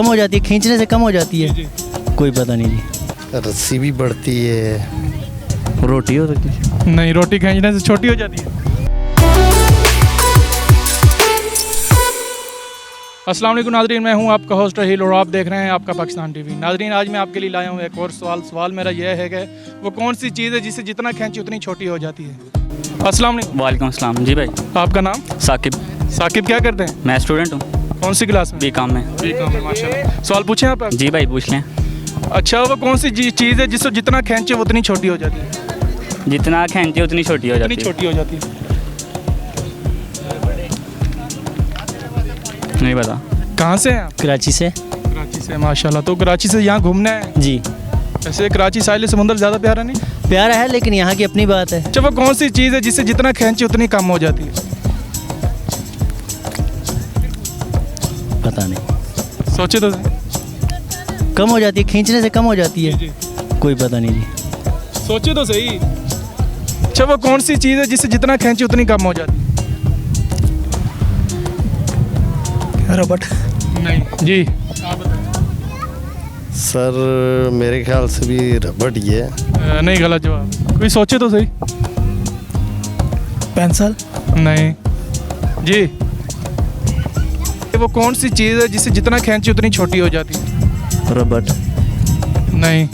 कम हो जाती है, खींचने से कम हो जाती है। जी। कोई पता नहीं जी। रस्सी भी बढ़ती है। रोटी हो सकती है। नहीं, रोटी खींचने से छोटी हो जाती है। अस्सलाम वालेकुम नाज़रीन, मैं हूं आपका होस्ट रहील और आप देख रहे हैं आपका पाकिस्तान टीवी। नाज़रीन, आज मैं आपके लिए लाया हूं एक और सवाल मेरा यह है कि वो कौन सी चीज़ है जिसे जितना खींची उतनी छोटी हो जाती है। अस्सलाम वालेकुम। वालेकुम अस्सलाम। जी भाई। आपका नाम? साकिब। साकिब, क्या करते हैं? मैं स्टूडेंट हूँ। कौन सी क्लास में? बीकॉम में। बीकॉम में, माशाल्लाह। सवाल पूछें आप? जी भाई पूछ लें। अच्छा, वो कौन सी चीज़ है जिससे जितना खींचे उतनी छोटी हो जाती है? जितना खींचे उतनी छोटी हो जाती उतनी है। छोटी हो जाती है। नहीं पता। कहाँ से हैं आप? कराची से। कराची से, माशाल्लाह। तो कराची से यहाँ घूमना है? जी। ऐसे कराची साहिल समुंदर ज़्यादा प्यारा नहीं? प्यारा है लेकिन यहाँ की अपनी बात है। अच्छा, वो कौन सी चीज़ है जिससे जितना खींचे उतनी कम हो जाती है? पता नहीं। सोचे तो सही। कम हो जाती है, खींचने से कम हो जाती है। जी। कोई पता नहीं जी। सोचे तो सही। अच्छा, वो कौन सी चीज़ है जिससे जितना खींचे उतनी कम हो जाती है? रबड़। नहीं जी। सर मेरे ख्याल से भी रबड़ ही है। नहीं, गलत जवाब। कोई सोचे तो सही। पेंसिल। नहीं जी। वो कौन सी चीज़ है जिससे जितना खींचे उतनी छोटी हो जाती है? रबड़। नहीं।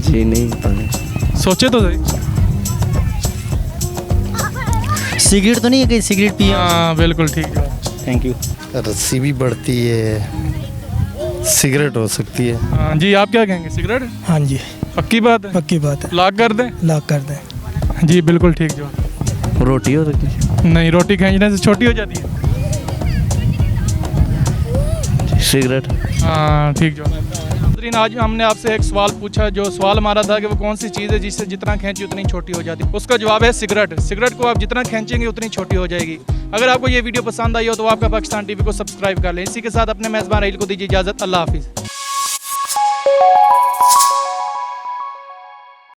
जी नहीं पता। सोचे तो सही। सिगरेट तो नहीं है, कहीं सिगरेट पिया? हाँ, बिल्कुल ठीक जवाब। Thank you. रस्सी भी बढ़ती है। सिगरेट हो सकती है। हाँ जी, आप क्या कहेंगे? सिगरेट? हाँ जी, पक्की बात है? पक्की बात है। लॉक कर दें? लॉक कर दें। जी, बिल्कुल ठीक जवाब। रोटी हो सकती है। नहीं, रोटी खींचने से छोटी हो जाती है। सिगरेट। हाँ, ठीक जवाब। नाज़रीन, आज हमने आपसे एक सवाल पूछा। जो सवाल हमारा था कि वो कौन सी चीज़ है जिससे जितना खींची उतनी छोटी हो जाती है। उसका जवाब है सिगरेट। सिगरेट को आप जितना खींचेंगे उतनी छोटी हो जाएगी। अगर आपको ये वीडियो पसंद आई हो तो आपका पाकिस्तान टीवी को सब्सक्राइब कर लें। इसी के साथ अपने मेज़बान रहील को दीजिए इजाज़त। अल्लाह हाफिज़।